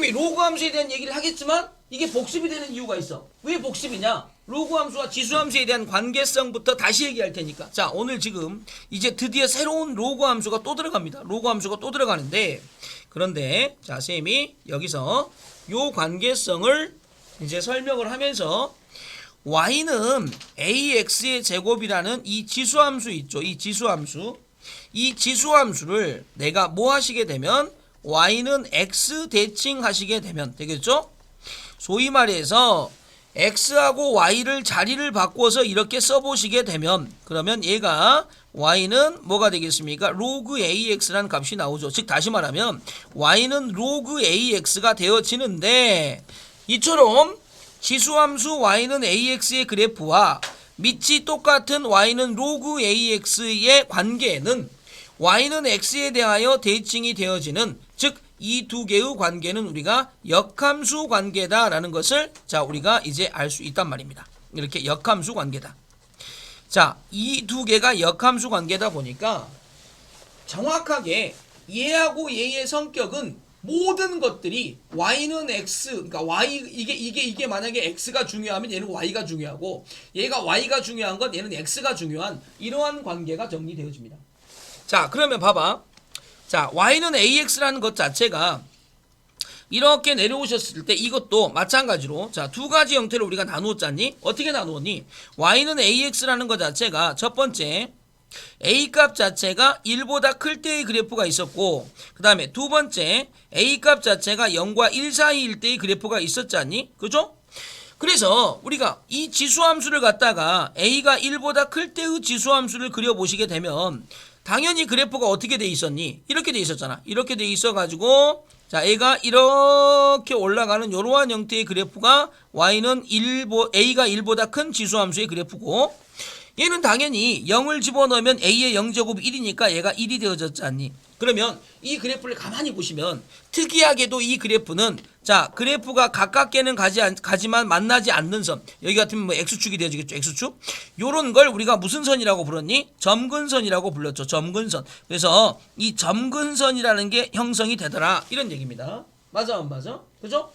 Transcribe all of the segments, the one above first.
쌤이 로그 함수에 대한 얘기를 하겠지만 이게 복습이 되는 이유가 있어. 왜 복습이냐? 로그 함수와 지수 함수에 대한 관계성부터 다시 얘기할 테니까. 자, 오늘 지금 이제 드디어 새로운 로그 함수가 또 들어갑니다. 로그 함수가 또 들어가는데, 그런데 자, 쌤이 여기서 요 관계성을 이제 설명을 하면서 y는 ax의 제곱이라는 이 지수함수 있죠. 이 지수함수. 이 지수함수를 내가 뭐 하시게 되면 y는 x 대칭 하시게 되면 되겠죠? 소위 말해서 x하고 y를 자리를 바꿔서 이렇게 써보시게 되면 그러면 얘가 y는 뭐가 되겠습니까? 로그 ax라는 값이 나오죠. 즉 다시 말하면 y는 로그 ax가 되어지는데 이처럼 지수함수 y는 ax의 그래프와 밑이 똑같은 y는 로그 ax의 관계는 y는 x에 대하여 대칭이 되어지는 즉 이 두 개의 관계는 우리가 역함수 관계다라는 것을 자 우리가 이제 알 수 있단 말입니다. 이렇게 역함수 관계다. 자, 이 두 개가 역함수 관계다 보니까 정확하게 얘하고 얘의 성격은 모든 것들이 y는 x, 그러니까 y 이게 만약에 x가 중요하면 얘는 y가 중요하고 얘가 y가 중요한 건 얘는 x가 중요한 이러한 관계가 정리되어집니다. 자, 그러면 봐봐. 자, y는 ax라는 것 자체가 이렇게 내려오셨을 때 이것도 마찬가지로 자, 두 가지 형태로 우리가 나누었잖니? 어떻게 나누었니? y는 ax라는 것 자체가 첫 번째 a 값 자체가 1보다 클 때의 그래프가 있었고 그 다음에 두 번째 a 값 자체가 0과 1 사이일 때의 그래프가 있었잖니? 그죠? 그래서 우리가 이 지수함수를 갖다가 a가 1보다 클 때의 지수함수를 그려보시게 되면 당연히 그래프가 어떻게 돼 있었니? 이렇게 돼 있었잖아. 이렇게 돼 있어가지고 자, 얘가 이렇게 올라가는 이러한 형태의 그래프가 y는 a가 1보다 큰 지수함수의 그래프고 얘는 당연히 0을 집어넣으면 a의 0제곱이 1이니까 얘가 1이 되어졌지 않니? 그러면 이 그래프를 가만히 보시면 특이하게도 이 그래프는 자 그래프가 가깝게는 가지만 만나지 않는 선 여기 같으면 뭐 x축이 되어지겠죠. x축 요런 걸 우리가 무슨 선이라고 불렀니? 점근선이라고 불렀죠. 점근선. 그래서 이 점근선이라는 게 형성이 되더라 이런 얘기입니다. 맞아 안 맞아? 그죠?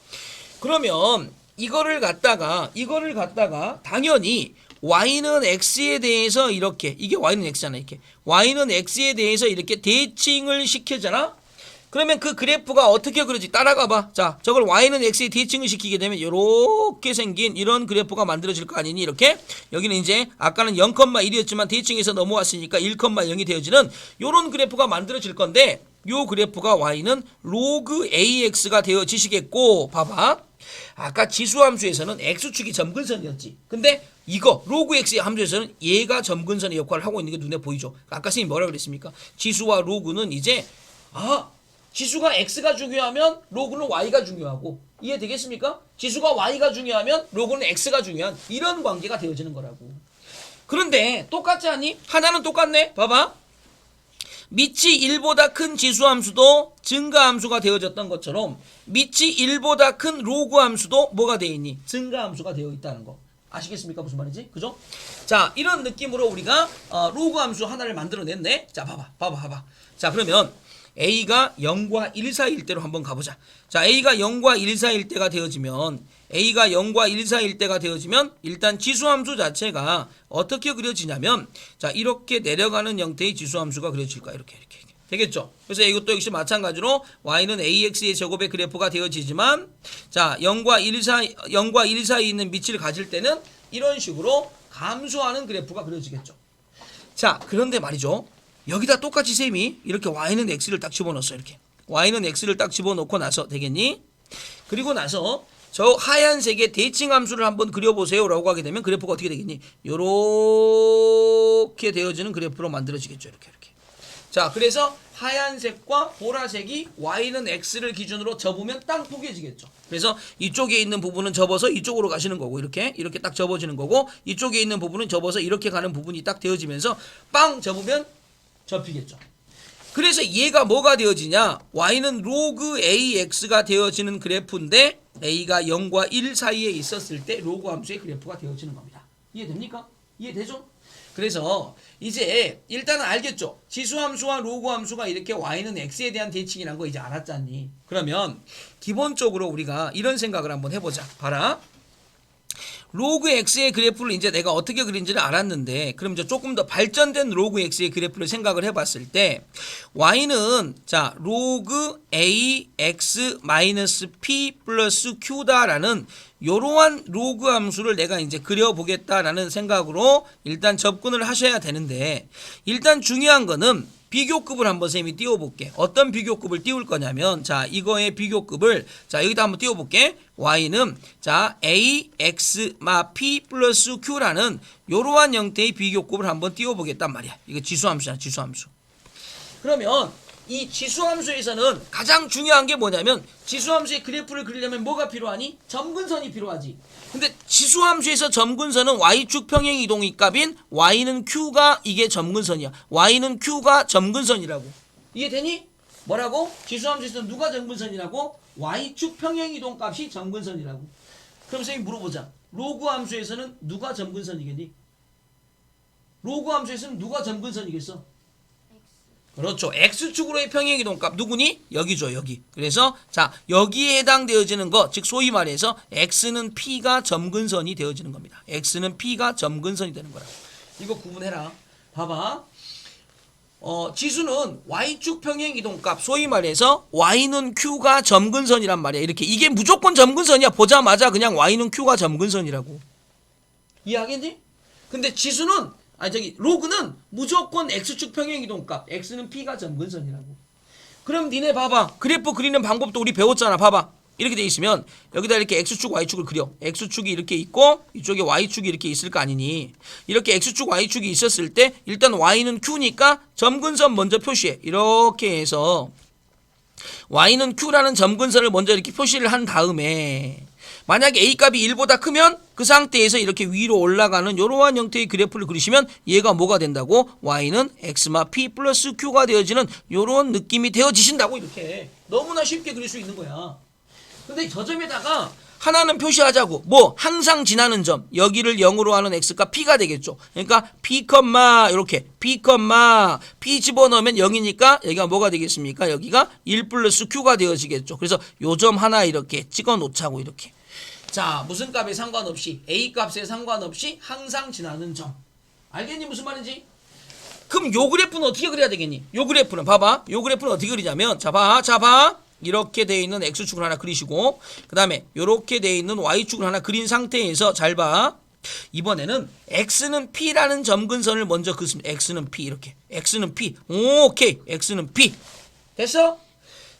그러면 이거를 갖다가 당연히 y는 x에 대해서 이렇게 이게 y는 x잖아. 이렇게 y는 x에 대해서 이렇게 대칭을 시켜잖아. 그러면 그 그래프가 어떻게 그러지? 따라가 봐. 자, 저걸 y는 x에 대칭을 시키게 되면 이렇게 생긴 이런 그래프가 만들어질 거 아니니? 이렇게 여기는 이제 아까는 0,1이었지만 대칭에서 넘어왔으니까 1,0이 되어지는 이런 그래프가 만들어질 건데 요 그래프가 y는 로그 ax가 되어지시겠고 봐봐. 아까 지수함수에서는 x축이 점근선이었지. 근데 이거 로그 x의 함수에서는 얘가 점근선의 역할을 하고 있는 게 눈에 보이죠. 아까 선생님이 뭐라 그랬습니까? 지수와 로그는 이제 지수가 x가 중요하면 로그는 y가 중요하고 이해되겠습니까? 지수가 y가 중요하면 로그는 x가 중요한 이런 관계가 되어지는 거라고. 그런데 똑같지 않니? 하나는 똑같네. 봐봐. 밑이 1보다 큰 지수함수도 증가함수가 되어졌던 것처럼 밑이 1보다 큰 로그함수도 뭐가 되어 있니? 증가함수가 되어 있다는 거. 아시겠습니까? 무슨 말인지? 그죠? 자, 이런 느낌으로 우리가 로그함수 하나를 만들어냈네. 자, 봐봐. 자, 그러면 a가 0과 1 사이일 때로 한번 가보자. 자, a가 0과 1 사이일 때가 되어지면 일단 지수함수 자체가 어떻게 그려지냐면 자, 이렇게 내려가는 형태의 지수함수가 그려질 거야. 이렇게. 되겠죠? 그래서 이것도 역시 마찬가지로 y는 ax의 제곱의 그래프가 되어지지만 자, 0과 1 사이에 있는 밑을 가질 때는 이런 식으로 감소하는 그래프가 그려지겠죠. 자, 그런데 말이죠. 여기다 똑같이 쌤이 이렇게 y는 x를 딱 집어넣었어. 이렇게. y는 x를 딱 집어넣고 나서 되겠니? 그리고 나서 저 하얀색의 대칭함수를 한번 그려보세요 라고 하게 되면 그래프가 어떻게 되겠니? 요렇게 되어지는 그래프로 만들어지겠죠. 이렇게. 자, 그래서 하얀색과 보라색이 y는 x를 기준으로 접으면 딱 포개지겠죠. 그래서 이쪽에 있는 부분은 접어서 이쪽으로 가시는 거고 이렇게 딱 접어지는 거고 이쪽에 있는 부분은 접어서 이렇게 가는 부분이 딱 되어지면서 빵 접으면 접히겠죠. 그래서 얘가 뭐가 되어지냐? y는 로그 ax가 되어지는 그래프인데 a가 0과 1 사이에 있었을 때 로그 함수의 그래프가 되어지는 겁니다. 이해됩니까? 이해되죠? 그래서 이제 일단은 알겠죠? 지수함수와 로그함수가 이렇게 y는 x에 대한 대칭이란 거 이제 알았잖니? 그러면 기본적으로 우리가 이런 생각을 한번 해보자. 봐라. 로그 x의 그래프를 이제 내가 어떻게 그린지를 알았는데, 그럼 이제 조금 더 발전된 로그 x의 그래프를 생각을 해봤을 때, y는 자 로그 a x 마이너스 p 플러스 q다라는 요러한 로그 함수를 내가 이제 그려보겠다라는 생각으로 일단 접근을 하셔야 되는데, 일단 중요한 거는 비교급을 한번 쌤이 띄워볼게. 어떤 비교급을 띄울 거냐면, 자 이거의 비교급을 자 여기다 한번 띄워볼게. y는 자 a x 마 p 플러스 q라는 요러한 형태의 비교급을 한번 띄워보겠단 말이야. 이거 지수함수야, 지수함수. 그러면 이 지수함수에서는 가장 중요한 게 뭐냐면, 지수함수의 그래프를 그리려면 뭐가 필요하니? 점근선이 필요하지. 근데 지수함수에서 점근선은 y축 평행 이동의 값인 y는 q가 이게 점근선이야. y는 q가 점근선이라고. 이해되니? 뭐라고? 지수함수에서는 누가 점근선이라고? y축 평행 이동 값이 점근선이라고. 그럼 선생님이 물어보자. 로그 함수에서는 누가 점근선이겠니? 로그 함수에서는 누가 점근선이겠어? 그렇죠. x축으로의 평행이동값 누구니? 여기죠, 여기. 그래서 자 여기에 해당되어지는 거, 즉 소위 말해서 x는 p가 점근선이 되어지는 겁니다. x는 p가 점근선이 되는 거라. 이거 구분해라. 봐봐. 지수는 y축 평행이동값, 소위 말해서 y는 q가 점근선이란 말이야. 이렇게 이게 무조건 점근선이야. 보자마자 그냥 y는 q가 점근선이라고. 이해하겠니? 근데 지수는 로그는 무조건 x축 평행이동값, x는 p가 점근선이라고. 그럼 니네 봐봐. 그래프 그리는 방법도 우리 배웠잖아. 봐봐. 이렇게 돼 있으면 여기다 이렇게 x축 y축을 그려. x축이 이렇게 있고 이쪽에 y축이 이렇게 있을 거 아니니. 이렇게 x축 y축이 있었을 때 일단 y는 q니까 점근선 먼저 표시해. 이렇게 해서 y는 q라는 점근선을 먼저 이렇게 표시를 한 다음에, 만약에 A값이 1보다 크면 그 상태에서 이렇게 위로 올라가는 이러한 형태의 그래프를 그리시면 얘가 뭐가 된다고? Y는 X마 P 플러스 Q가 되어지는 이런 느낌이 되어지신다고. 이렇게 너무나 쉽게 그릴 수 있는 거야. 근데 저 점에다가 하나는 표시하자고. 뭐 항상 지나는 점, 여기를 0으로 하는 X가 P가 되겠죠. 그러니까 P, 이렇게 P, P 집어넣으면 0이니까 여기가 뭐가 되겠습니까? 여기가 1 플러스 Q가 되어지겠죠. 그래서 요 점 하나 이렇게 찍어 놓자고. 이렇게. 자, 무슨 값에 상관없이, A 값에 상관없이 항상 지나는 점. 알겠니? 무슨 말인지? 그럼 요 그래프는 어떻게 그려야 되겠니? 요 그래프는 봐봐. 요 그래프는 어떻게 그리냐면, 자 봐. 이렇게 돼 있는 X축을 하나 그리시고, 그 다음에 요렇게 돼 있는 Y축을 하나 그린 상태에서 잘 봐. 이번에는 X는 P라는 점근선을 먼저 그습니다. X는 P 이렇게. X는 P. 오케이. X는 P. 됐어?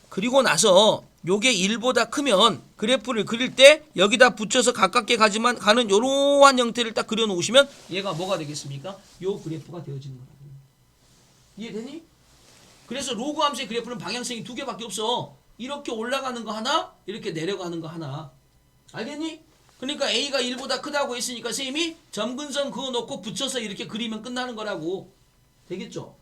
그리고 나서 요게 1보다 크면 그래프를 그릴 때 여기다 붙여서 가깝게 가는 요러한 형태를 딱 그려 놓으시면 얘가 뭐가 되겠습니까? 요 그래프가 되어지는 거라고. 이해되니? 그래서 로그 함수의 그래프는 방향성이 두 개밖에 없어. 이렇게 올라가는 거 하나, 이렇게 내려가는 거 하나. 알겠니? 그러니까 A가 1보다 크다고 했으니까 선생님이 점근선 그어 놓고 붙여서 이렇게 그리면 끝나는 거라고. 되겠죠?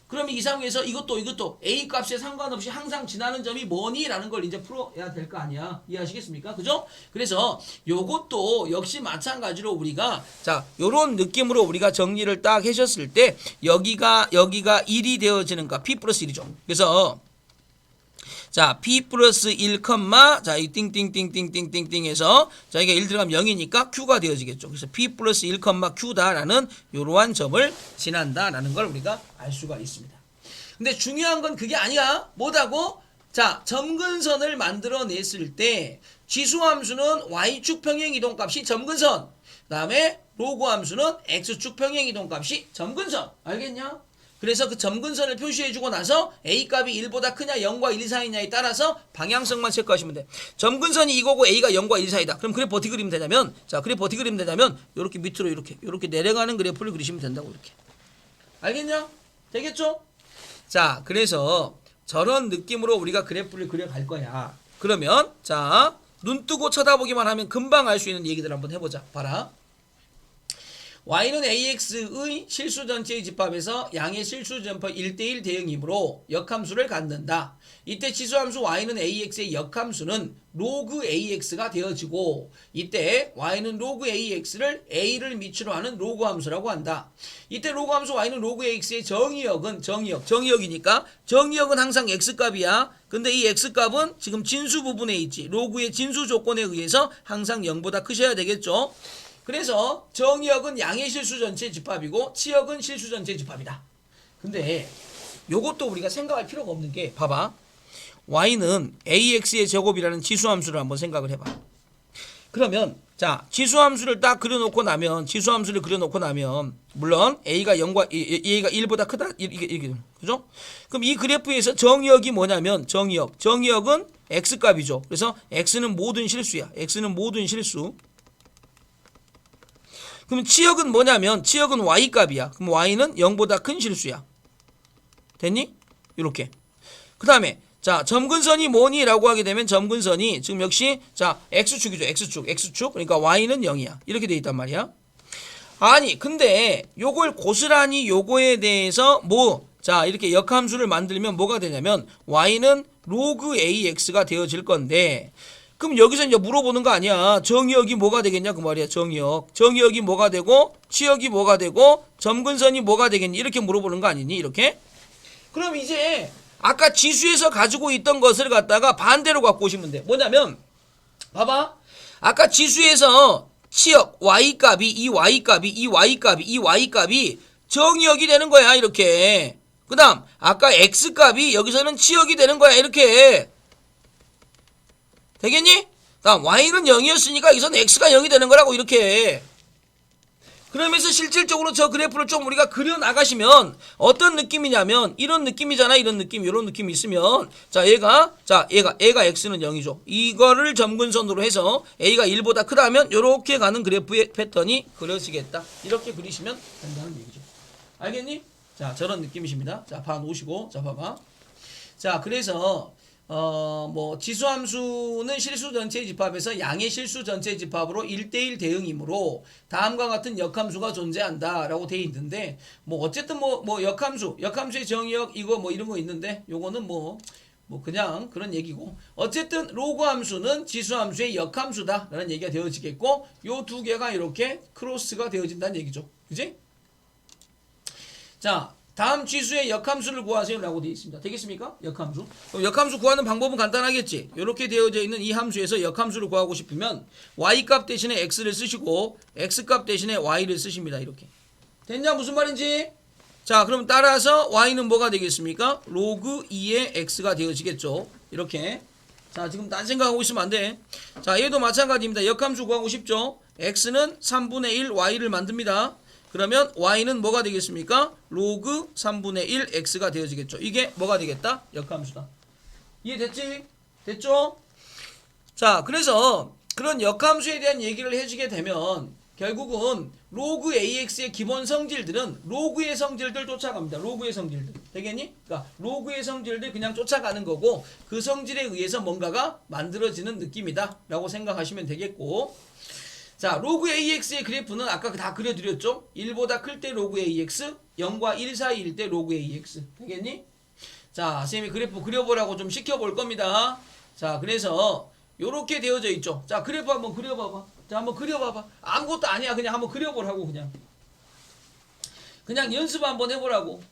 그럼 이 상황에서 이것도 A 값에 상관없이 항상 지나는 점이 뭐니? 라는 걸 이제 풀어야 될 거 아니야. 이해하시겠습니까? 그죠? 그래서 요것도 역시 마찬가지로 우리가 자 요런 느낌으로 우리가 정리를 딱 하셨을 때 여기가 1이 되어지는 거 P 플러스 1이죠. 그래서 자, P 플러스 1, 자, 이 띵띵띵띵띵띵띵해서 자, 이게 1 들어가면 0이니까 Q가 되어지겠죠. 그래서 P 플러스 1, Q다라는 요러한 점을 지난다라는 걸 우리가 알 수가 있습니다. 근데 중요한 건 그게 아니야. 뭐다고? 자, 점근선을 만들어냈을 때 지수함수는 Y축 평행이동값이 점근선, 그 다음에 로그 함수는 X축 평행이동값이 점근선. 알겠냐? 그래서 그 점근선을 표시해주고 나서 A값이 1보다 크냐 0과 1 사이냐에 따라서 방향성만 체크하시면 돼. 점근선이 이거고 A가 0과 1 사이다. 그럼 그래프 어떻게 그리면 되냐면, 자 그래프 어떻게 그리면 되냐면 이렇게 밑으로 이렇게 내려가는 그래프를 그리시면 된다고. 이렇게. 알겠냐? 되겠죠? 자 그래서 저런 느낌으로 우리가 그래프를 그려갈 거야. 그러면 자 눈 뜨고 쳐다보기만 하면 금방 알 수 있는 얘기들 한번 해보자. 봐라. y는 ax의 실수 전체의 집합에서 양의 실수 전파 1대1 대응이므로 역함수를 갖는다. 이때 지수함수 y는 ax의 역함수는 로그 ax가 되어지고 이때 y는 로그 ax를 a를 미치로 하는 로그 함수라고 한다. 이때 로그 함수 y는 로그 ax의 정의역은 정의역이니까 정의역은 항상 x값이야. 근데 이 x값은 지금 진수 부분에 있지. 로그의 진수 조건에 의해서 항상 0보다 크셔야 되겠죠. 그래서 정의역은 양의 실수 전체 집합이고 치역은 실수 전체 집합이다. 근데 요것도 우리가 생각할 필요가 없는 게 봐봐. y는 ax의 제곱이라는 지수함수를 한번 생각을 해봐. 그러면 자 지수함수를 딱 그려놓고 나면 물론 a가 1보다 크다 이게 그죠? 그럼 이 그래프에서 정의역이 뭐냐면 정의역은 x값이죠. 그래서 x는 모든 실수야. x는 모든 실수. 그럼 치역은 뭐냐면 치역은 y값이야. 그럼 y는 0보다 큰 실수야. 됐니? 이렇게. 그 다음에 자 점근선이 뭐니? 라고 하게 되면 점근선이 지금 역시 자 x축이죠. x축. 그러니까 y는 0이야. 이렇게 돼 있단 말이야. 아니 근데 요걸 고스란히 요거에 대해서 자 이렇게 역함수를 만들면 뭐가 되냐면 y는 로그 ax가 되어질 건데 그럼 여기서 이제 물어보는 거 아니야. 정의역이 뭐가 되겠냐 그 말이야. 정의역이 뭐가 되고 치역이 뭐가 되고 점근선이 뭐가 되겠니? 이렇게 물어보는 거 아니니? 이렇게. 그럼 이제 아까 지수에서 가지고 있던 것을 갖다가 반대로 갖고 오시면 돼. 뭐냐면 봐봐. 아까 지수에서 치역 y값이 이 y값이 정의역이 되는 거야. 이렇게. 그 다음 아까 x값이 여기서는 치역이 되는 거야. 이렇게. 되겠니? 다음 y는 0이었으니까 여기서는 x가 0이 되는 거라고 이렇게. 그러면서 실질적으로 저 그래프를 좀 우리가 그려 나가시면 어떤 느낌이냐면 이런 느낌이잖아. 이런 느낌이 있으면 자 얘가 x는 0이죠. 이거를 점근선으로 해서 a가 1보다 크다면 이렇게 가는 그래프의 패턴이 그려지겠다. 이렇게 그리시면 된다는 얘기죠. 알겠니? 자 저런 느낌이십니다. 자 봐 놓으시고 자 봐봐. 자 그래서 지수함수는 실수 전체 집합에서 양의 실수 전체 집합으로 1대1 대응이므로 다음과 같은 역함수가 존재한다 라고 되어 있는데 어쨌든 역함수의 정의역 이거 이런 거 있는데 요거는 그냥 그런 얘기고 어쨌든 로그 함수는 지수함수의 역함수다 라는 얘기가 되어지겠고 요 두 개가 이렇게 크로스가 되어진다는 얘기죠. 그지? 자 다음 지수의 역함수를 구하세요 라고 되어 있습니다. 되겠습니까? 역함수. 역함수 구하는 방법은 간단하겠지. 이렇게 되어져 있는 이 함수에서 역함수를 구하고 싶으면 y값 대신에 x를 쓰시고 x값 대신에 y를 쓰십니다. 이렇게. 됐냐? 무슨 말인지? 자 그럼 따라서 y는 뭐가 되겠습니까? 로그 2의 x가 되어지겠죠. 이렇게. 자 지금 딴 생각하고 있으면 안 돼. 자 얘도 마찬가지입니다. 역함수 구하고 싶죠. x는 3분의 1 y를 만듭니다. 그러면 y는 뭐가 되겠습니까? 로그 3분의 1 x가 되어지겠죠. 이게 뭐가 되겠다? 역함수다. 이해됐지? 됐죠? 자, 그래서 그런 역함수에 대한 얘기를 해주게 되면 결국은 로그 ax의 기본 성질들은 로그의 성질들 쫓아갑니다. 로그의 성질들. 되겠니? 그러니까 로그의 성질들 그냥 쫓아가는 거고 그 성질에 의해서 뭔가가 만들어지는 느낌이다 라고 생각하시면 되겠고 자, 로그 AX의 그래프는 아까 다 그려드렸죠? 1보다 클 때 로그 AX, 0과 1 사이일 때 로그 AX. 되겠니? 자, 선생님이 그래프 그려보라고 좀 시켜볼 겁니다. 자, 그래서 요렇게 되어져 있죠. 자, 그래프 한번 그려봐봐. 자, 한번 그려봐봐. 아무것도 아니야. 그냥 한번 그려보라고 그냥 연습 한번 해보라고.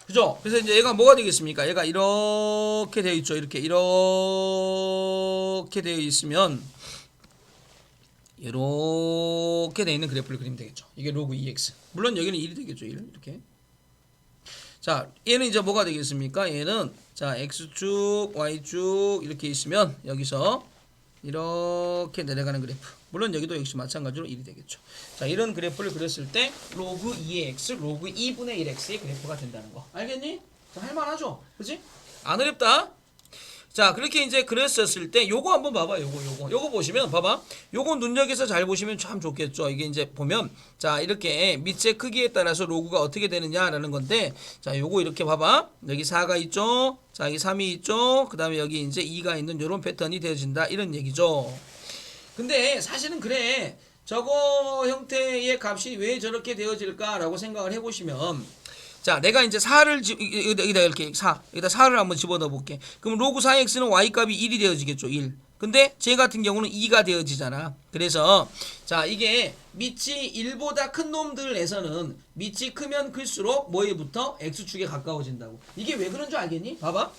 그죠? 그래서 이제 얘가 뭐가 되겠습니까? 얘가 이렇게 되어 있죠. 이렇게 되어 있으면 이렇게 되어 있는 그래프를 그리면 되겠죠. 이게 로그 2x. 물론 여기는 1이 되겠죠. 1. 이렇게. 자, 얘는 이제 뭐가 되겠습니까? 얘는 자, x축, y축 이렇게 있으면 여기서 이렇게 내려가는 그래프. 물론 여기도 역시 마찬가지로 1이 되겠죠. 자, 이런 그래프를 그렸을 때 로그 2의 x, 로그 2분의 1x의 그래프가 된다는 거. 알겠니? 자, 할만하죠? 그치? 안 어렵다. 자, 그렇게 이제 그랬었을 때 요거 한번 봐봐. 요거 보시면 봐봐. 요거 눈여겨서 잘 보시면 참 좋겠죠. 이게 이제 보면 자, 이렇게 밑의 크기에 따라서 로그가 어떻게 되느냐라는 건데, 자, 요거 이렇게 봐봐. 여기 4가 있죠. 자, 여기 3이 있죠. 그다음에 여기 이제 2가 있는 요런 패턴이 되어진다. 이런 얘기죠. 근데 사실은 그래. 저거 형태의 값이 왜 저렇게 되어질까라고 생각을 해 보시면, 자, 내가 이제 4를 여기다 이렇게 여기다 4를 한번 집어넣어 볼게. 그럼 로그 4x는 y 값이 1이 되어지겠죠. 1. 근데 제 같은 경우는 2가 되어지잖아. 그래서 자, 이게 밑이 1보다 큰 놈들에서는 밑이 크면 클수록 뭐에 붙어? x축에 가까워진다고. 이게 왜 그런 줄 알겠니? 봐봐.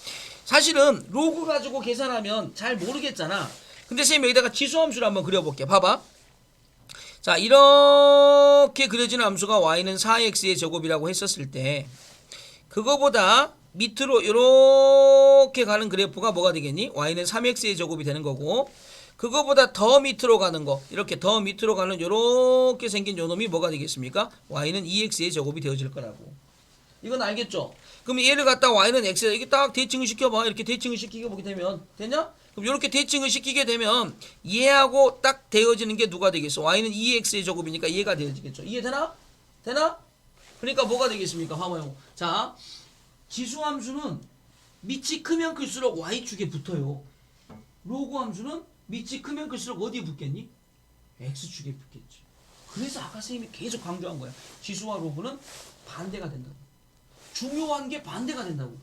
사실은 로그 가지고 계산하면 잘 모르겠잖아. 근데 쌤 여기다가 지수함수를 한번 그려볼게. 봐봐. 자, 이렇게 그려지는 함수가 y는 4x의 제곱이라고 했었을 때 그거보다 밑으로 이렇게 가는 그래프가 뭐가 되겠니? y는 3x의 제곱이 되는 거고, 그거보다 더 밑으로 가는 거, 이렇게 더 밑으로 가는 이렇게 생긴 요 놈이 뭐가 되겠습니까? y는 2x의 제곱이 되어질 거라고. 이건 알겠죠? 그럼 얘를 갖다 y는 x에 이게 딱 대칭을 시켜봐. 이렇게 대칭을 시키게 보게 되면 되냐? 그럼 이렇게 대칭을 시키게 되면 얘하고 딱 되어지는 게 누가 되겠어? y는 2x의 제곱이니까 얘가 되어지겠죠. 이해되나? 되나? 그러니까 뭐가 되겠습니까? 봐봐요. 자, 지수함수는 밑이 크면 클수록 y축에 붙어요. 로그 함수는 밑이 크면 클수록 어디에 붙겠니? x축에 붙겠지. 그래서 아까 선생님이 계속 강조한 거야. 지수와 로그는 반대가 된다고. 중요한 게 반대가 된다고.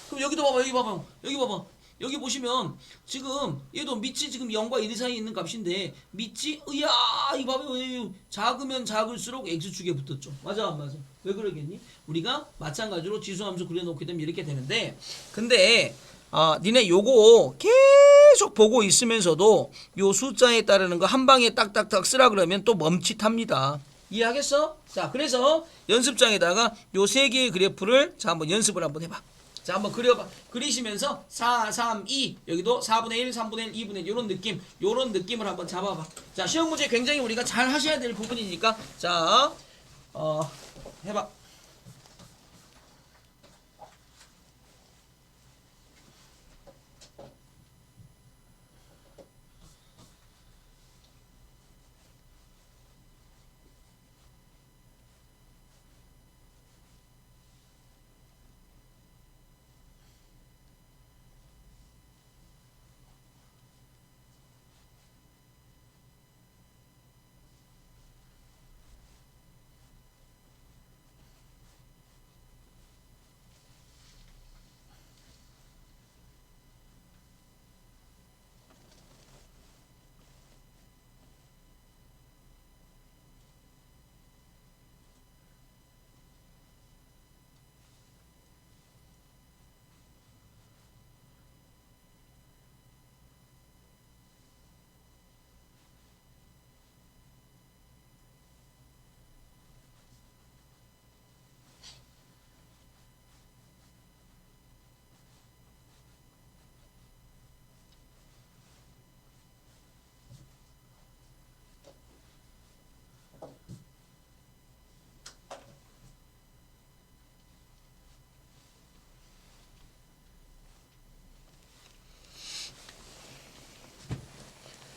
그럼 여기도 봐봐. 여기 봐봐. 여기 보시면 지금 얘도 밑이 지금 0과 1 사이에 있는 값인데 밑이 으야 이거 봐봐요. 작으면 작을수록 x축에 붙었죠. 맞아 안 맞아? 왜 그러겠니? 우리가 마찬가지로 지수함수 그려놓게 되면 이렇게 되는데, 근데 니네 요거 계속 보고 있으면서도 요 숫자에 따르는 거 한 방에 딱딱딱 쓰라 그러면 또 멈칫합니다. 이해하겠어? 자, 그래서 연습장에다가 요 세 개의 그래프를 자 한번 연습을 한번 해봐. 자, 한번 그려봐. 그리시면서 4, 3, 2 여기도 4분의 1, 3분의 1, 2분의 1 요런 느낌을 한번 잡아봐. 자, 시험 문제 굉장히 우리가 잘 하셔야 될 부분이니까 자, 해봐.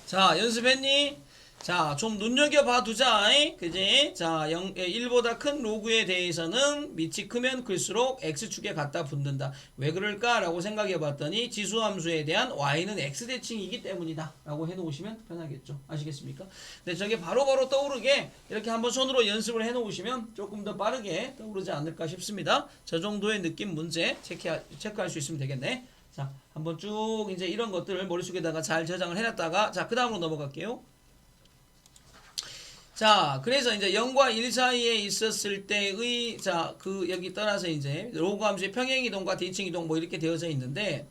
자, 연습했니? 자, 좀 눈여겨봐 두자. 그지? 자, 1보다 큰 로그에 대해서는 밑이 크면 클수록 x축에 갖다 붙는다. 왜 그럴까라고 생각해 봤더니 지수함수에 대한 y는 x대칭이기 때문이다 라고 해놓으시면 편하겠죠. 아시겠습니까? 근데 저게 바로바로 떠오르게 이렇게 한번 손으로 연습을 해놓으시면 조금 더 빠르게 떠오르지 않을까 싶습니다. 저 정도의 느낌 문제 체크할 수 있으면 되겠네. 자, 한번 쭉 이제 이런 것들을 머릿속에다가 잘 저장을 해놨다가 자, 그 다음으로 넘어갈게요. 자, 그래서 이제 0과 1 사이에 있었을 때의 자, 여기 떠나서 이제 로그 함수의 평행이동과 대칭이동 뭐 이렇게 되어져 있는데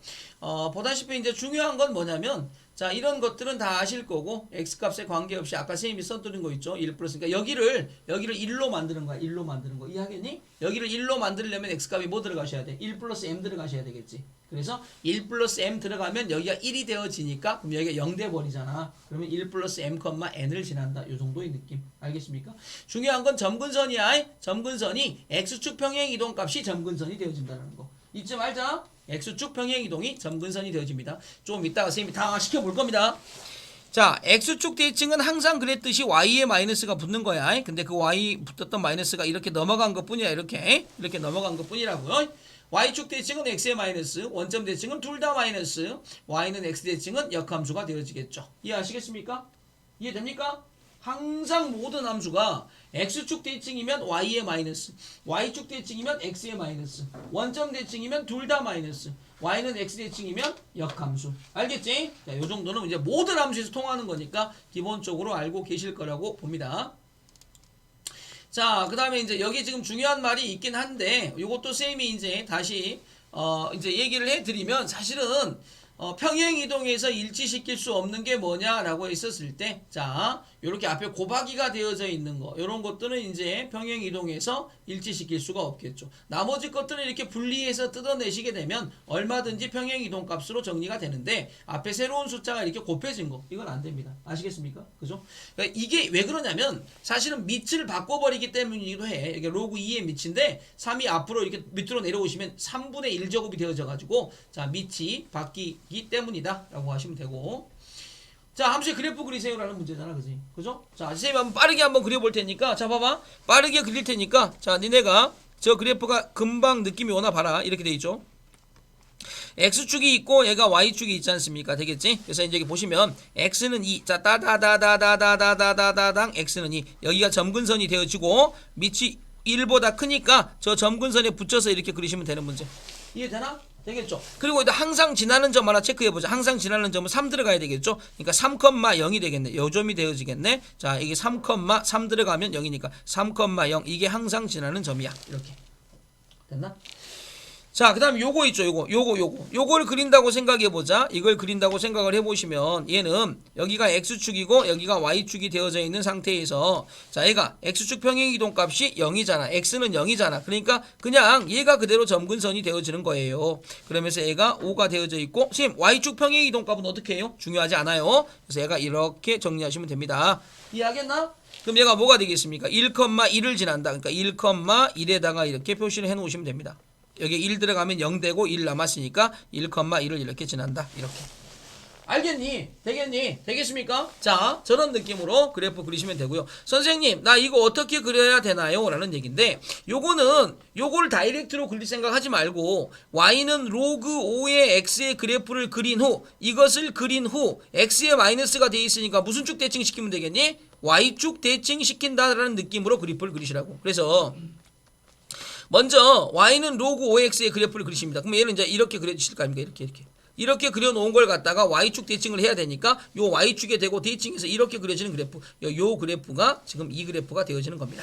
보다시피 이제 중요한 건 뭐냐면 자, 이런 것들은 다 아실 거고 x값에 관계없이 아까 선생님이 써드린 거 있죠. 1 플러스. 그러니까 여기를 1로 만드는 거야. 1로 만드는 거. 이해하겠니? 여기를 1로 만들려면 x값이 뭐 들어가셔야 돼? 1 플러스 m 들어가셔야 되겠지. 그래서 1 플러스 m 들어가면 여기가 1이 되어지니까 그럼 여기가 0 돼버리잖아. 그러면 1 플러스 m, n을 지난다. 요 정도의 느낌. 알겠습니까? 중요한 건 점근선이야. 점근선이 x축 평행 이동값이 점근선이 되어진다는 거. 잊지 말자. x축 평행 이동이 점근선이 되어집니다. 좀 이따가 선생님이 다 시켜볼 겁니다. 자, x축 대칭은 항상 그랬듯이 y에 마이너스가 붙는 거야. 근데 그 y 붙었던 마이너스가 이렇게 넘어간 것 뿐이야. 이렇게 넘어간 것 뿐이라고요. y축 대칭은 x의 마이너스, 원점 대칭은 둘 다 마이너스, y는 x 대칭은 역함수가 되어지겠죠. 이해하시겠습니까? 이해됩니까? 항상 모든 함수가 x축 대칭이면 y의 마이너스, y축 대칭이면 x의 마이너스, 원점 대칭이면 둘 다 마이너스, y는 x 대칭이면 역함수. 알겠지? 자, 요 정도는 이제 모든 함수에서 통하는 거니까 기본적으로 알고 계실 거라고 봅니다. 자, 그 다음에 이제 여기 지금 중요한 말이 있긴 한데, 요것도 쌤이 이제 다시, 이제 얘기를 해드리면, 사실은, 평행이동에서 일치시킬 수 없는 게 뭐냐라고 했었을 때, 자, 요렇게 앞에 곱하기가 되어져 있는 거, 요런 것들은 이제 평행이동에서 일치시킬 수가 없겠죠. 나머지 것들은 이렇게 분리해서 뜯어내시게 되면 얼마든지 평행이동 값으로 정리가 되는데, 앞에 새로운 숫자가 이렇게 곱해진 거, 이건 안 됩니다. 아시겠습니까? 그죠? 그러니까 이게 왜 그러냐면, 사실은 밑을 바꿔버리기 때문이기도 해. 이게 로그 2의 밑인데, 3이 앞으로 이렇게 밑으로 내려오시면 3분의 1제곱이 되어져가지고, 자, 밑이 바뀌기 때문이다. 라고 하시면 되고, 자, 함수의 그래프 그리세요라는 문제잖아, 그지? 그죠? 자, 선생님이 한번 빠르게 한번 그려볼 테니까, 자, 봐봐. 빠르게 그릴 테니까, 자, 니네가 저 그래프가 금방 느낌이 오나 봐라. 이렇게 돼 있죠? x축이 있고, 얘가 y축이 있지 않습니까? 되겠지? 그래서 이제 여기 보시면, x는 2, 자, 따다다다다다다다다당, x는 2. 여기가 점근선이 되어지고, 밑이 1보다 크니까, 저 점근선에 붙여서 이렇게 그리시면 되는 문제. 이해되나? 되겠죠? 그리고 일단 항상 지나는 점 하나 체크해보자. 항상 지나는 점은 3 들어가야 되겠죠? 그러니까 3,0이 되겠네. 요 점이 되어지겠네. 자, 이게 3,3 들어가면 0이니까 3,0 이게 항상 지나는 점이야. 이렇게. 됐나? 자, 그 다음 요거 있죠. 요걸 그린다고 생각해보자. 이걸 그린다고 생각을 해보시면 얘는 여기가 x축이고 여기가 y축이 되어져 있는 상태에서 자, 얘가 x축 평행이동값이 0이잖아. x는 0이잖아. 그러니까 그냥 얘가 그대로 점근선이 되어지는 거예요. 그러면서 얘가 5가 되어져 있고 선생님 y축 평행이동값은 어떻게 해요? 중요하지 않아요. 그래서 얘가 이렇게 정리하시면 됩니다. 이해하겠나? 그럼 얘가 뭐가 되겠습니까? 1,1을 지난다. 그러니까 1,1에다가 이렇게 표시를 해놓으시면 됩니다. 여기 1 들어가면 0 되고 1 남았으니까 1,1을 이렇게 지난다. 이렇게. 알겠니? 되겠니? 되겠습니까? 자, 저런 느낌으로 그래프 그리시면 되고요. 선생님, 나 이거 어떻게 그려야 되나요? 라는 얘기인데 요거를 다이렉트로 그릴 생각하지 말고 y는 로그 5의 x의 그래프를 그린 후 이것을 그린 후 x의 마이너스가 돼 있으니까 무슨 쭉 대칭 시키면 되겠니? y축 대칭 시킨다라는 느낌으로 그래프를 그리시라고. 그래서 먼저 y는 로그 5x의 그래프를 그리십니다. 그럼 얘는 이제 이렇게 그려주실 거 아닙니까? 이렇게 그려놓은 걸 갖다가 y축 대칭을 해야 되니까 요 y축에 대고 대칭해서 이렇게 그려지는 그래프, 요 그래프가 지금 이 그래프가 되어지는 겁니다.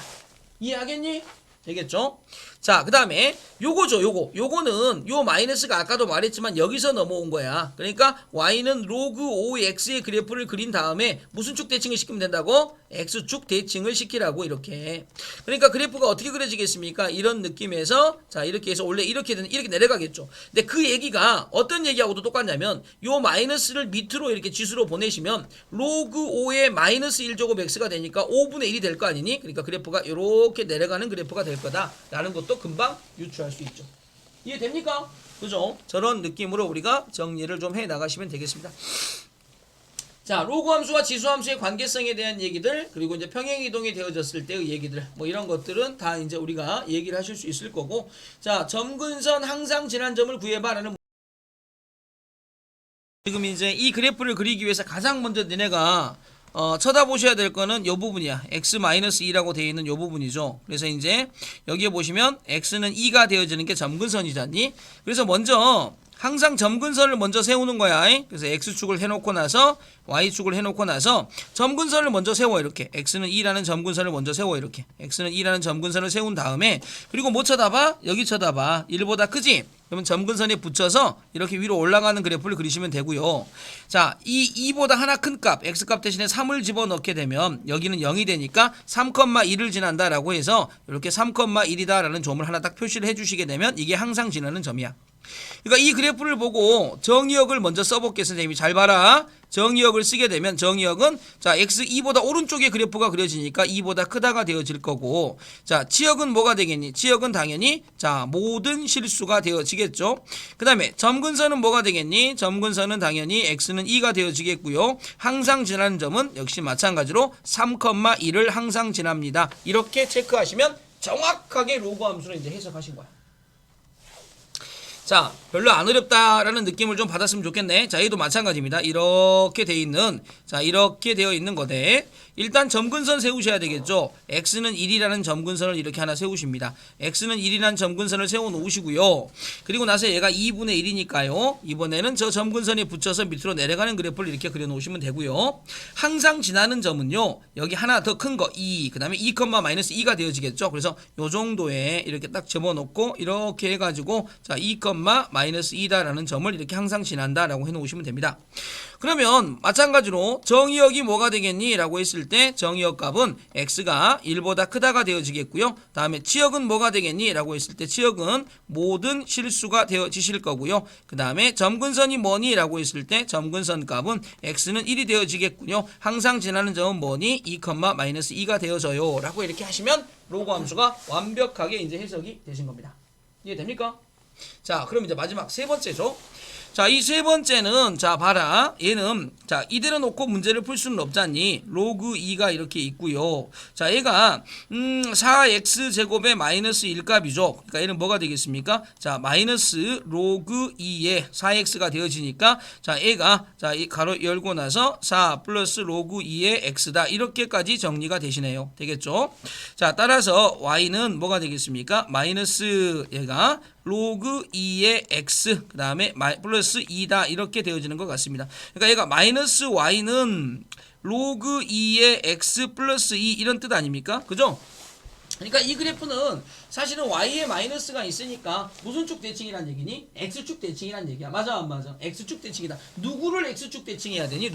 이해하겠니? 되겠죠? 자, 그 다음에 요거죠. 요거는 요 마이너스가 아까도 말했지만 여기서 넘어온 거야. 그러니까 y는 로그 5x의 그래프를 그린 다음에 무슨 축 대칭을 시키면 된다고? x축 대칭을 시키라고 이렇게. 그러니까 그래프가 어떻게 그려지겠습니까? 이런 느낌에서 자, 이렇게 해서 원래 이렇게 내려가겠죠. 근데 그 얘기가 어떤 얘기하고도 똑같냐면 요 마이너스를 밑으로 이렇게 지수로 보내시면 로그 5의 마이너스 1제곱 x가 되니까 5분의 1이 될 거 아니니? 그러니까 그래프가 이렇게 내려가는 그래프가 될 거다라는 것도 금방 유추할 수 있죠. 이해됩니까? 그죠? 저런 느낌으로 우리가 정리를 좀 해 나가시면 되겠습니다. 자, 로그 함수와 지수 함수의 관계성에 대한 얘기들, 그리고 이제 평행 이동이 되어졌을 때의 얘기들, 뭐 이런 것들은 다 이제 우리가 얘기를 하실 수 있을 거고, 자, 점근선 항상 지난 점을 구해봐라는 지금 이제 이 그래프를 그리기 위해서 가장 먼저 니네가 쳐다보셔야 될 거는 요 부분이야. x-2라고 되어 있는 요 부분이죠. 그래서 이제 여기에 보시면 x는 2가 되어지는 게 점근선이잖니. 그래서 먼저 항상 점근선을 먼저 세우는 거야. 그래서 x축을 해놓고 나서 y축을 해놓고 나서 점근선을 먼저 세워 이렇게. x는 2라는 점근선을 먼저 세워 이렇게. x는 2라는 점근선을 세운 다음에 그리고 뭐 쳐다봐? 여기 쳐다봐. 1보다 크지? 그러면 점근선에 붙여서 이렇게 위로 올라가는 그래프를 그리시면 되고요. 자, 이 2보다 하나 큰 값, x값 대신에 3을 집어넣게 되면 여기는 0이 되니까 3,1을 지난다라고 해서 이렇게 3,1이다라는 점을 하나 딱 표시를 해주시게 되면 이게 항상 지나는 점이야. 그러니까 이 그래프를 보고 정의역을 먼저 써볼게. 선생님이 잘 봐라. 정의역을 쓰게 되면 정의역은 자 x2보다 오른쪽에 그래프가 그려지니까 2보다 크다가 되어질 거고, 자 치역은 뭐가 되겠니? 치역은 당연히 자 모든 실수가 되어지겠죠. 그 다음에 점근선은 뭐가 되겠니? 점근선은 당연히 x는 2가 되어지겠고요. 항상 지나는 점은 역시 마찬가지로 3,1을 항상 지납니다. 이렇게 체크하시면 정확하게 로그 함수를 이제 해석하신 거야. 자, 별로 안 어렵다라는 느낌을 좀 받았으면 좋겠네. 자, 얘도 마찬가지입니다. 이렇게 돼 있는, 자, 이렇게 되어 있는 거대. 일단 점근선 세우셔야 되겠죠. x는 1이라는 점근선을 이렇게 하나 세우십니다. x는 1이라는 점근선을 세워 놓으시고요. 그리고 나서 얘가 2분의 1이니까요. 이번에는 저 점근선에 붙여서 밑으로 내려가는 그래프를 이렇게 그려 놓으시면 되고요. 항상 지나는 점은요. 여기 하나 더 큰 거 2, 그 다음에 2,-2가 되어지겠죠. 그래서 요 정도에 이렇게 딱 집어넣고 이렇게 해가지고 자, 2,-2다라는 점을 이렇게 항상 지난다라고 해놓으시면 됩니다. 그러면 마찬가지로 정의역이 뭐가 되겠니? 라고 했을 때 정의역 값은 x가 1보다 크다가 되어지겠고요. 다음에 치역은 뭐가 되겠니? 라고 했을 때 치역은 모든 실수가 되어지실 거고요. 그 다음에 점근선이 뭐니? 라고 했을 때 점근선 값은 x는 1이 되어지겠군요. 항상 지나는 점은 뭐니? 2,-2가 되어져요. 라고 이렇게 하시면 로그 함수가 완벽하게 이제 해석이 되신 겁니다. 이해됩니까? 자, 그럼 이제 마지막 세 번째죠. 자, 이 세 번째는 자 봐라. 얘는 자 이대로 놓고 문제를 풀 수는 없잖니. 로그 2가 이렇게 있고요. 자, 얘가 4x 제곱의 마이너스 1값이죠. 그러니까 얘는 뭐가 되겠습니까? 자, 마이너스 로그 2의 4x가 되어지니까 자, 얘가 자, 이 가로 열고 나서 4 플러스 로그 2의 x다. 이렇게까지 정리가 되시네요. 되겠죠? 자, 따라서 y는 뭐가 되겠습니까? 마이너스 얘가 로그 2의 x 그 다음에 플러스 2다 이렇게 되어지는 것 같습니다. 그러니까 얘가 마이너스 y는 로그 2의 x 플러스 2 이런 뜻 아닙니까? 그죠? 그러니까 이 그래프는 사실은 y에 마이너스가 있으니까 무슨 쭉 대칭이란 얘기니? x축 대칭이란 얘기야. 맞아 안 맞아? x축 대칭이다. 누구를 x축 대칭해야 되니?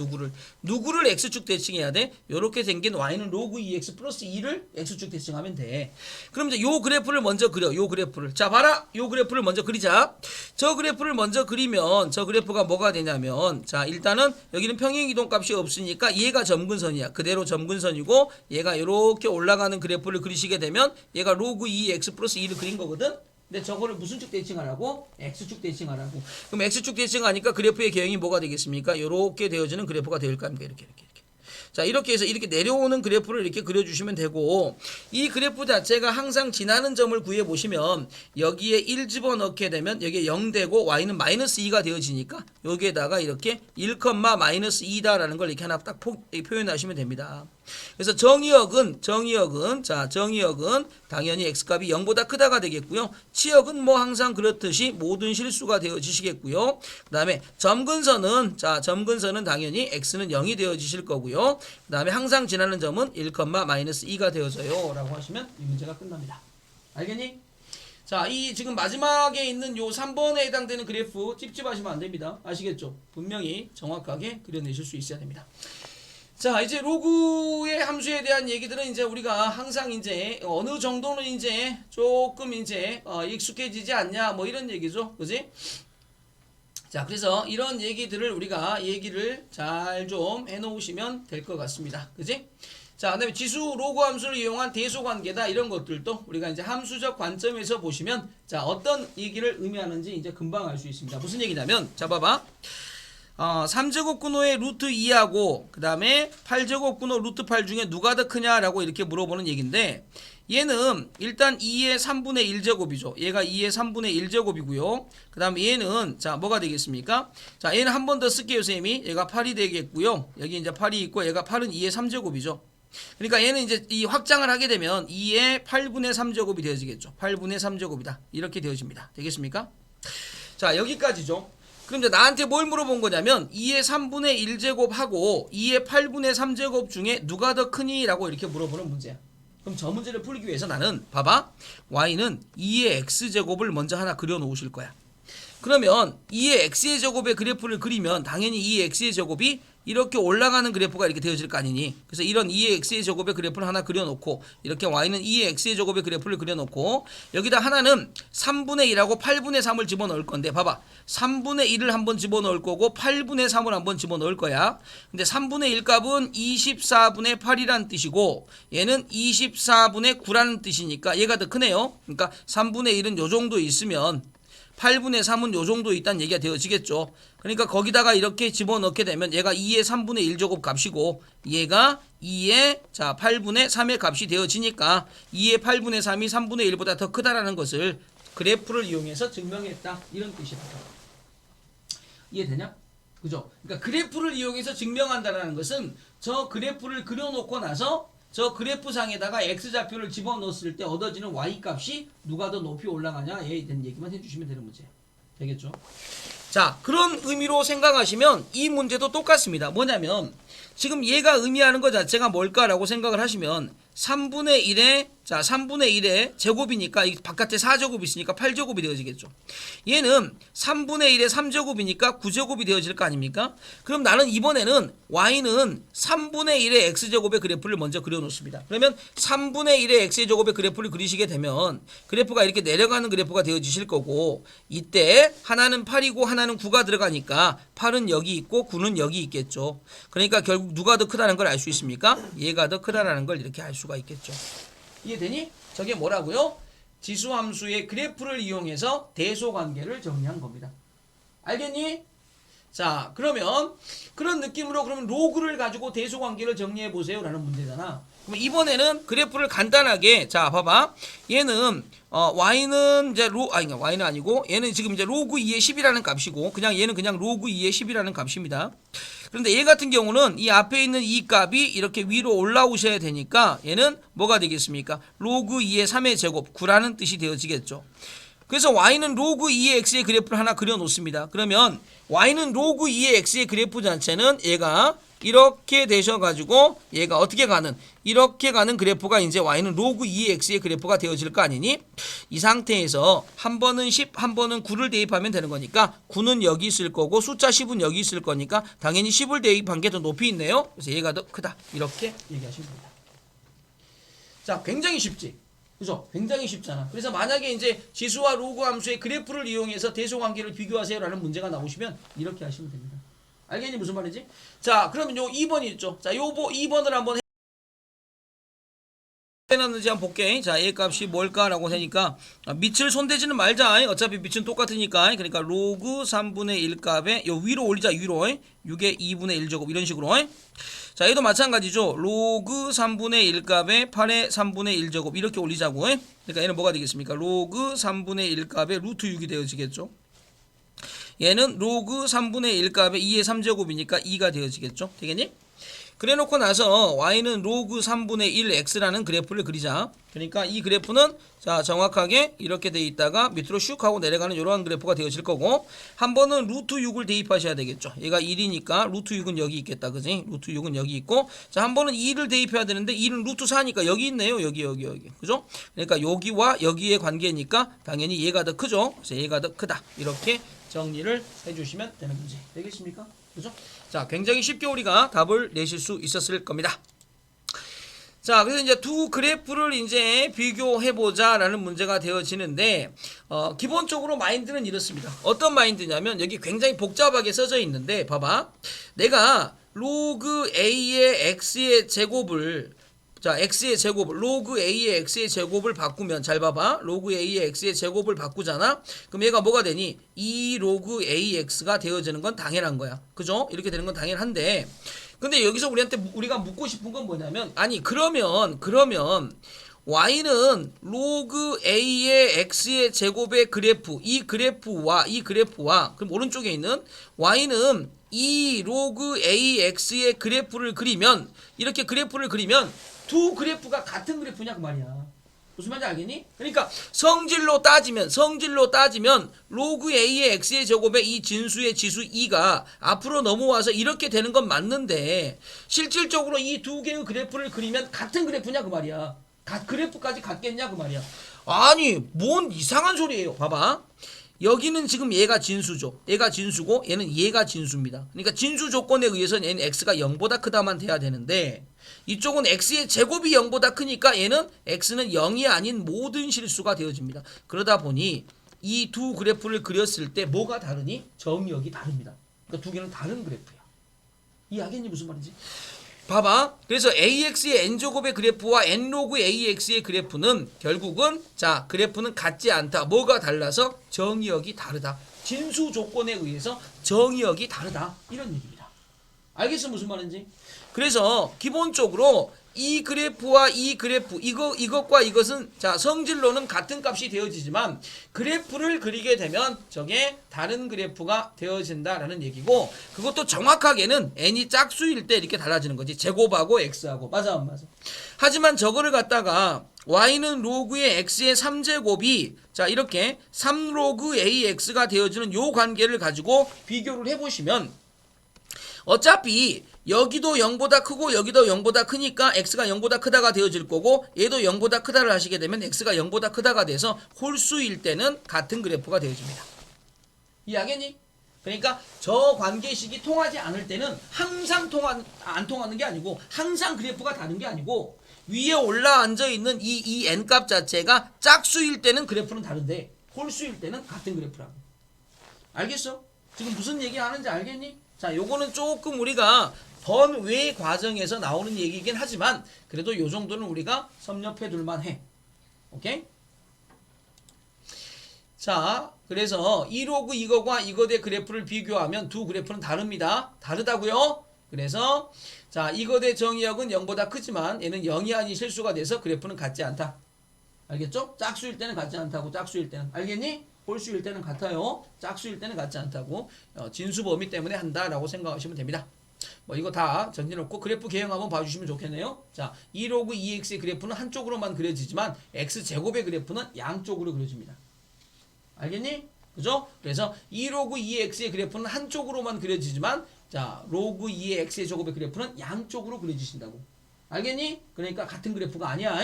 누구를 x축 대칭해야 돼? 요렇게 생긴 y는 로그 2x 플러스 2를 x축 대칭하면 돼. 그럼 이제 요 그래프를 먼저 그려. 요 그래프를. 자, 봐라. 요 그래프를 먼저 그리자. 저 그래프를 먼저 그리면 저 그래프가 뭐가 되냐면 자, 일단은 여기는 평행이동 값이 없으니까 얘가 점근선이야. 그대로 점근선이고 얘가 요렇게 올라가는 그래프를 그리시게 되면 얘가 로그 2x 플러스 2를 그린 거거든. 근데 저거를 무슨 축 대칭하라고? x축 대칭하라고. 그럼 x축 대칭하니까 그래프의 개형이 뭐가 되겠습니까? 이렇게 되어지는 그래프가 될 거 아닙니까? 이렇게. 자, 이렇게 해서 이렇게 내려오는 그래프를 이렇게 그려주시면 되고, 이 그래프 자체가 항상 지나는 점을 구해보시면 여기에 1 집어넣게 되면 여기에 0 되고 y는 마이너스 2가 되어지니까 여기에다가 이렇게 1,-2다라는 걸 이렇게 하나 딱 표현하시면 됩니다. 그래서 정의역은 당연히 x값이 0보다 크다가 되겠고요. 치역은 뭐 항상 그렇듯이 모든 실수가 되어지시겠고요. 그 다음에 점근선은 당연히 x는 0이 되어지실 거고요. 그 다음에 항상 지나는 점은 1,-2가 되어져요 라고 하시면 이 문제가 끝납니다. 알겠니? 자, 이 지금 마지막에 있는 요 3번에 해당되는 그래프 찝찝하시면 안 됩니다. 아시겠죠? 분명히 정확하게 그려내실 수 있어야 됩니다. 자, 이제 로그의 함수에 대한 얘기들은 이제 우리가 항상 이제 어느 정도는 이제 조금 이제 익숙해지지 않냐 뭐 이런 얘기죠. 그지? 자, 그래서 이런 얘기들을 우리가 얘기를 잘 좀 해놓으시면 될 것 같습니다. 그지? 자, 그다음에 지수 로그 함수를 이용한 대소 관계다 이런 것들도 우리가 이제 함수적 관점에서 보시면 자, 어떤 얘기를 의미하는지 이제 금방 알 수 있습니다. 무슨 얘기냐면 자, 봐봐. 3제곱근호의 루트 2하고 그 다음에 8제곱근호 루트 8 중에 누가 더 크냐라고 이렇게 물어보는 얘기인데 얘는 일단 2의 3분의 1제곱이죠. 얘가 2의 3분의 1제곱이고요. 그 다음에 얘는 자 뭐가 되겠습니까? 자, 얘는 한 번 더 쓸게요, 쌤이. 얘가 8이 되겠고요. 여기 이제 8이 있고 얘가 8은 2의 3제곱이죠. 그러니까 얘는 이제 이 확장을 하게 되면 2의 8분의 3제곱이 되어지겠죠. 8분의 3제곱이다. 이렇게 되어집니다. 되겠습니까? 자, 여기까지죠. 그럼 이제 나한테 뭘 물어본 거냐면 2의 3분의 1제곱하고 2의 8분의 3제곱 중에 누가 더 크니? 라고 이렇게 물어보는 문제야. 그럼 저 문제를 풀기 위해서 나는 봐봐. y는 2의 x제곱을 먼저 하나 그려 놓으실 거야. 그러면 2의 x의 제곱의 그래프를 그리면 당연히 2의 x의 제곱이 이렇게 올라가는 그래프가 이렇게 되어질 거 아니니. 그래서 이런 2의 x의 제곱의 그래프를 하나 그려놓고 이렇게 y는 2의 x의 제곱의 그래프를 그려놓고 여기다 하나는 3분의 1하고 8분의 3을 집어넣을 건데 봐봐. 3분의 1을 한번 집어넣을 거고 8분의 3을 한번 집어넣을 거야. 근데 3분의 1 값은 24분의 8이라는 뜻이고 얘는 24분의 9라는 뜻이니까 얘가 더 크네요. 그러니까 3분의 1은 요 정도 있으면 8분의 3은 요 정도 있다는 얘기가 되어지겠죠. 그러니까 거기다가 이렇게 집어넣게 되면 얘가 2의 3분의 1제곱 값이고 얘가 2의 8분의 3의 값이 되어지니까 2의 8분의 3이 3분의 1보다 더 크다라는 것을 그래프를 이용해서 증명했다. 이런 뜻이다. 이해되냐? 그죠? 그러니까 그래프를 이용해서 증명한다는 것은 저 그래프를 그려놓고 나서 저 그래프상에다가 x좌표를 집어넣었을 때 얻어지는 y값이 누가 더 높이 올라가냐에 대한 얘기만 해주시면 되는 문제예요. 되겠죠? 자, 그런 의미로 생각하시면 이 문제도 똑같습니다. 뭐냐면 지금 얘가 의미하는 것 자체가 뭘까라고 생각을 하시면 3분의 1의 제곱이니까 이 바깥에 4제곱이 있으니까 8제곱이 되어지겠죠. 얘는 3분의 1의 3제곱이니까 9제곱이 되어질 거 아닙니까? 그럼 나는 이번에는 y는 3분의 1의 x제곱의 그래프를 먼저 그려놓습니다. 그러면 3분의 1의 x제곱의 그래프를 그리시게 되면 그래프가 이렇게 내려가는 그래프가 되어지실 거고 이때 하나는 8이고 하나는 9가 들어가니까 8은 여기 있고 9는 여기 있겠죠. 그러니까 결국 누가 더 크다는 걸 알 수 있습니까? 얘가 더 크다라는 걸 이렇게 알 수가 있겠죠. 이해되니? 저게 뭐라고요? 지수함수의 그래프를 이용해서 대소관계를 정리한 겁니다. 알겠니? 자, 그러면 그런 느낌으로 그러면 로그를 가지고 대소관계를 정리해 보세요 라는 문제잖아. 그럼 이번에는 그래프를 간단하게 자 봐봐. 얘는 y는 이제 y는 아니고 얘는 지금 이제 로그 2의 10이라는 값이고 얘는 그냥 로그 2의 10이라는 값입니다. 그런데 얘 같은 경우는 이 앞에 있는 이 값이 이렇게 위로 올라오셔야 되니까 얘는 뭐가 되겠습니까? 로그 2의 3의 제곱 9라는 뜻이 되어지겠죠. 그래서 y는 로그 2의 x의 그래프를 하나 그려놓습니다. 그러면 y는 로그 2의 x의 그래프 자체는 얘가 이렇게 되셔가지고 얘가 어떻게 가는 이렇게 가는 그래프가 이제 y는 로그 2의 x의 그래프가 되어질 거 아니니? 이 상태에서 한 번은 10, 한 번은 9를 대입하면 되는 거니까 9는 여기 있을 거고 숫자 10은 여기 있을 거니까 당연히 10을 대입한 게 더 높이 있네요. 그래서 얘가 더 크다. 이렇게 얘기하시면 됩니다. 자, 굉장히 쉽지? 그죠? 굉장히 쉽잖아. 그래서 만약에 이제 지수와 로그 함수의 그래프를 이용해서 대소관계를 비교하세요라는 문제가 나오시면 이렇게 하시면 됩니다. 알겠니? 무슨 말인지? 자, 그러면 요 2번이 있죠. 자, 요 2번을 한번 해놨는지 한번 볼게. 자, 얘 값이 뭘까라고 하니까 밑을 손대지는 말자. 어차피 밑은 똑같으니까. 그러니까 로그 3분의 1 값에 요 위로 올리자. 위로 6의 2분의 1제곱 이런 식으로. 자, 얘도 마찬가지죠. 로그 3분의 1 값에 8의 3분의 1제곱 이렇게 올리자고. 그러니까 얘는 뭐가 되겠습니까? 로그 3분의 1 값에 루트 6이 되어지겠죠. 얘는 로그 3분의 1 값에 2의 3제곱이니까 2가 되어지겠죠. 되겠니? 그래 놓고 나서 y는 로그 3분의 1x라는 그래프를 그리자. 그러니까 이 그래프는 자 정확하게 이렇게 돼 있다가 밑으로 슉 하고 내려가는 이러한 그래프가 되어질 거고 한 번은 루트 6을 대입하셔야 되겠죠. 얘가 1이니까 루트 6은 여기 있겠다. 그지? 루트 6은 여기 있고 자 한 번은 2를 대입해야 되는데 2는 루트 4니까 여기 있네요. 여기. 그죠? 그러니까 여기와 여기의 관계니까 당연히 얘가 더 크죠. 그래서 얘가 더 크다. 이렇게 정리를 해주시면 되는 문제 되겠습니까? 그죠? 자, 굉장히 쉽게 우리가 답을 내실 수 있었을 겁니다. 자, 그래서 이제 두 그래프를 이제 비교해보자라는 문제가 되어지는데, 기본적으로 마인드는 이렇습니다. 어떤 마인드냐면, 여기 굉장히 복잡하게 써져 있는데, 봐봐. 내가 로그 A의 X의 제곱을 자, x의 제곱을 로그 a의 x의 제곱을 바꾸면 잘 봐봐. 로그 a의 x의 제곱을 바꾸잖아. 그럼 얘가 뭐가 되니? 2 로그 ax가 되어지는 건 당연한 거야. 그죠? 이렇게 되는 건 당연한데 근데 여기서 우리가 묻고 싶은 건 뭐냐면 아니 그러면 y는 로그 a의 x의 제곱의 그래프 이 그래프와 그럼 오른쪽에 있는 y는 2 로그 ax의 그래프를 그리면 이렇게 그래프를 그리면 두 그래프가 같은 그래프냐 그 말이야. 무슨 말인지 알겠니? 그러니까 성질로 따지면 로그 a의 x의 제곱에 이 진수의 지수 2가 앞으로 넘어와서 이렇게 되는 건 맞는데 실질적으로 이 두 개의 그래프를 그리면 같은 그래프냐 그 말이야. 그래프까지 같겠냐 그 말이야. 아니 뭔 이상한 소리예요. 봐봐. 여기는 지금 얘가 진수죠. 얘가 진수고 얘는 얘가 진수입니다. 그러니까 진수 조건에 의해서는 얘는 x가 0보다 크다만 돼야 되는데 이쪽은 x의 제곱이 0보다 크니까 얘는 x는 0이 아닌 모든 실수가 되어집니다. 그러다 보니 이 두 그래프를 그렸을 때 뭐가 다르니? 정의역이 다릅니다. 그러니까 두 개는 다른 그래프야. 이해하겠니 무슨 말인지? 봐봐. 그래서 AX의 n제곱의 그래프와 n로그 AX의 그래프는 결국은 자 그래프는 같지 않다. 뭐가 달라서? 정의역이 다르다. 진수 조건에 의해서 정의역이 다르다. 이런 얘기입니다. 알겠어 무슨 말인지? 그래서 기본적으로 이 그래프와 이 그래프 이것과 이것은 자 성질로는 같은 값이 되어지지만 그래프를 그리게 되면 저게 다른 그래프가 되어진다라는 얘기고 그것도 정확하게는 n이 짝수일 때 이렇게 달라지는 거지. 제곱하고 x하고 맞아 안 맞아? 하지만 저거를 갖다가 y는 로그의 x의 3제곱이 자 이렇게 3로그 ax가 되어지는 요 관계를 가지고 비교를 해보시면 어차피 여기도 0보다 크고 여기도 0보다 크니까 x가 0보다 크다가 되어질 거고 얘도 0보다 크다를 하시게 되면 x가 0보다 크다가 돼서 홀수일 때는 같은 그래프가 되어집니다. 이해하겠니? 그러니까 저 관계식이 통하지 않을 때는 항상 안 통하는 게 아니고 항상 그래프가 다른 게 아니고 위에 올라앉아 있는 이 n값 자체가 짝수일 때는 그래프는 다른데 홀수일 때는 같은 그래프라고. 알겠어? 지금 무슨 얘기 하는지 알겠니? 자, 요거는 조금 우리가 번외 과정에서 나오는 얘기이긴 하지만 그래도 요 정도는 우리가 섭렵해 둘만 해. 오케이? 자, 그래서 1로그 이거과 이거의 그래프를 비교하면 두 그래프는 다릅니다. 다르다고요? 그래서 자, 이거의 정의역은 0보다 크지만 얘는 0이 아닌 실수가 돼서 그래프는 같지 않다. 알겠죠? 짝수일 때는 같지 않다고. 짝수일 때는. 알겠니? 홀수일 때는 같아요. 짝수일 때는 같지 않다고. 진수 범위 때문에 한다라고 생각하시면 됩니다. 뭐 이거 다 정리해놓고 그래프 개형 한번 봐주시면 좋겠네요. 자, 2로그 2x의 그래프는 한쪽으로만 그려지지만 x제곱의 그래프는 양쪽으로 그려집니다. 알겠니? 그죠? 그래서 2로그 2x의 그래프는 한쪽으로만 그려지지만 자, 로그 2의 x의 제곱의 그래프는 양쪽으로 그려지신다고. 알겠니? 그러니까 같은 그래프가 아니야.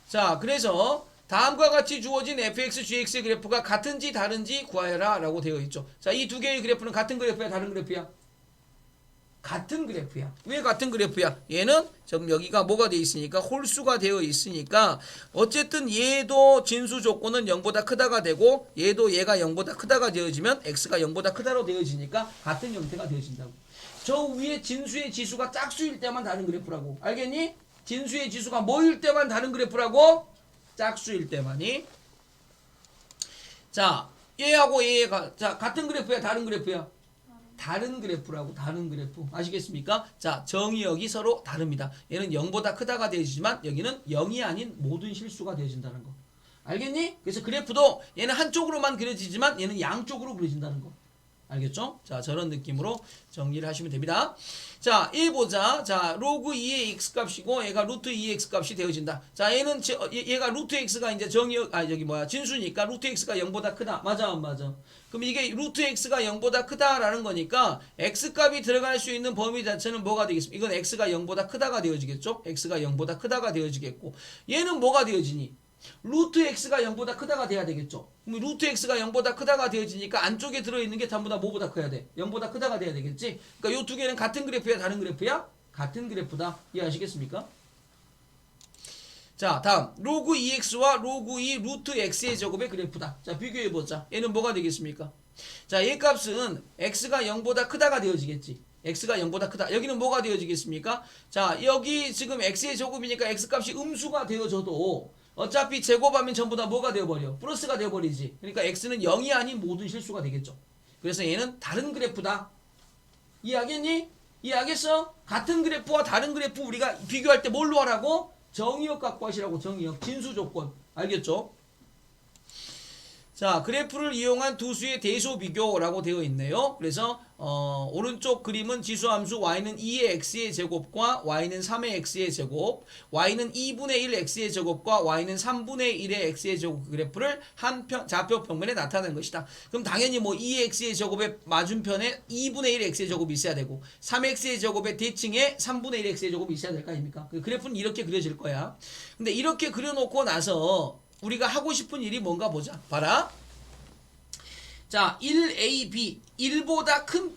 자, 그래서 다음과 같이 주어진 fx, gx의 그래프가 같은지 다른지 구하여라 라고 되어 있죠. 자, 이 두 개의 그래프는 같은 그래프야, 다른 그래프야? 같은 그래프야. 왜 같은 그래프야? 얘는 지금 여기가 뭐가 되어 있으니까 홀수가 되어 있으니까 어쨌든 얘도 진수 조건은 0보다 크다가 되고 얘도 얘가 0보다 크다가 되어지면 x가 0보다 크다로 되어지니까 같은 형태가 되어진다고. 저 위에 진수의 지수가 짝수일 때만 다른 그래프라고. 알겠니? 진수의 지수가 뭐일 때만 다른 그래프라고? 짝수일 때만이. 자, 얘하고 얘가 자 같은 그래프야, 다른 그래프야? 다른 그래프라고. 다른 그래프. 아시겠습니까? 자, 정의역이 서로 다릅니다. 얘는 0보다 크다가 되어지지만 여기는 0이 아닌 모든 실수가 되어진다는 거. 알겠니? 그래서 그래프도 얘는 한쪽으로만 그려지지만 얘는 양쪽으로 그려진다는 거. 알겠죠? 자, 저런 느낌으로 정리를 하시면 됩니다. 자, 1 보자. 자, 로그 2의 x값이고 얘가 루트 2의 x값이 되어진다. 자, 얘는 얘가 루트 x가 이제 진수니까 루트 x가 0보다 크다. 맞아 안 맞아? 그럼 이게 루트 x가 0보다 크다라는 거니까 x값이 들어갈 수 있는 범위 자체는 뭐가 되겠습니까? 이건 x가 0보다 크다가 되어지겠죠? x가 0보다 크다가 되어지겠고 얘는 뭐가 되어지니? 루트 x가 0보다 크다가 돼야 되겠죠. 그럼 루트 x가 0보다 크다가 되어지니까 안쪽에 들어있는 게 전부 다 뭐보다 커야 돼? 0보다 크다가 돼야 되겠지. 그러니까 이 두 개는 같은 그래프야, 다른 그래프야? 같은 그래프다. 이해하시겠습니까? 자, 다음 로그 2x와 로그 2 루트 x의 제곱의 그래프다. 자, 비교해보자. 얘는 뭐가 되겠습니까? 자, 얘 값은 x가 0보다 크다가 되어지겠지. x가 0보다 크다. 여기는 뭐가 되어지겠습니까? 자, 여기 지금 x의 제곱이니까 x값이 음수가 되어져도 어차피 제곱하면 전부 다 뭐가 되어버려? 플러스가 되어버리지. 그러니까 x는 0이 아닌 모든 실수가 되겠죠. 그래서 얘는 다른 그래프다. 이해하겠니? 이해하겠어? 같은 그래프와 다른 그래프 우리가 비교할 때 뭘로 하라고? 정의역 갖고 하시라고. 정의역. 진수 조건. 알겠죠? 자, 그래프를 이용한 두 수의 대소 비교라고 되어 있네요. 그래서 오른쪽 그림은 지수함수 y는 2의 x의 제곱과 y는 3의 x의 제곱, y는 2분의 1 x의 제곱과 y는 3분의 1의 x의 제곱 그래프를 한 좌표 평면에 나타낸 것이다. 그럼 당연히 뭐 2x의 제곱의 맞은편에 2분의 1 x의 제곱이 있어야 되고 3x의 제곱의 대칭에 3분의 1 x의 제곱이 있어야 될 거 아닙니까? 그 그래프는 이렇게 그려질 거야. 근데 이렇게 그려놓고 나서 우리가 하고 싶은 일이 뭔가 보자. 봐라. 자, 1AB 1보다 큰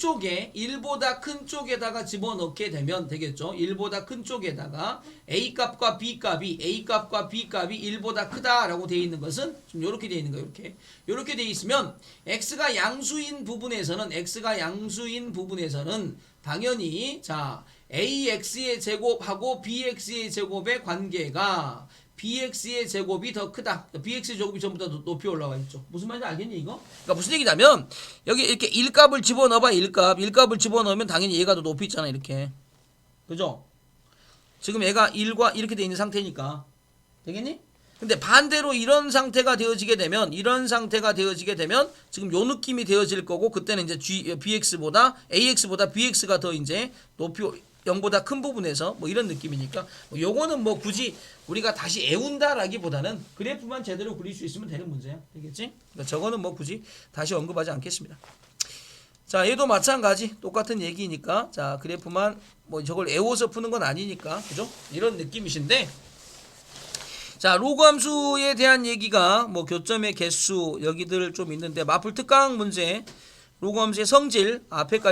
쪽에다가 집어넣게 되면 되겠죠. 1보다 큰 쪽에다가 A 값과 B 값이 1보다 크다라고 되어 있는 것은 좀 이렇게 되어 있는 거예요. 이렇게 되어 있으면 X가 양수인 부분에서는 당연히 자, AX의 제곱하고 BX의 제곱의 관계가 BX의 제곱이 더 크다. BX의 제곱이 전부 다 높이 올라와 있죠. 무슨 말인지 알겠니 이거? 그러니까 무슨 얘기냐면 여기 이렇게 1값을 집어넣어봐. 1값을 집어넣으면 당연히 얘가 더 높이 있잖아. 이렇게. 그죠? 지금 얘가 1과 이렇게 돼 있는 상태니까. 되겠니? 근데 반대로 이런 상태가 되어지게 되면 지금 요 느낌이 되어질 거고 그때는 이제 AX보다 BX가 더 이제 높이 0보다 큰 부분에서 뭐 이런 느낌이니까 요거는 뭐 굳이 우리가 다시 애운다라기보다는 그래프만 제대로 그릴 수 있으면 되는 문제야. 되겠지? 그러니까 저거는 뭐 굳이 다시 언급하지 않겠습니다. 자, 얘도 마찬가지 똑같은 얘기니까 자, 그래프만 뭐 저걸 애워서 푸는 건 아니니까 그죠? 이런 느낌이신데 자, 로그 함수에 대한 얘기가 뭐 교점의 개수 여기들 좀 있는데 마플 특강 문제 로그 함수의 성질 앞에까지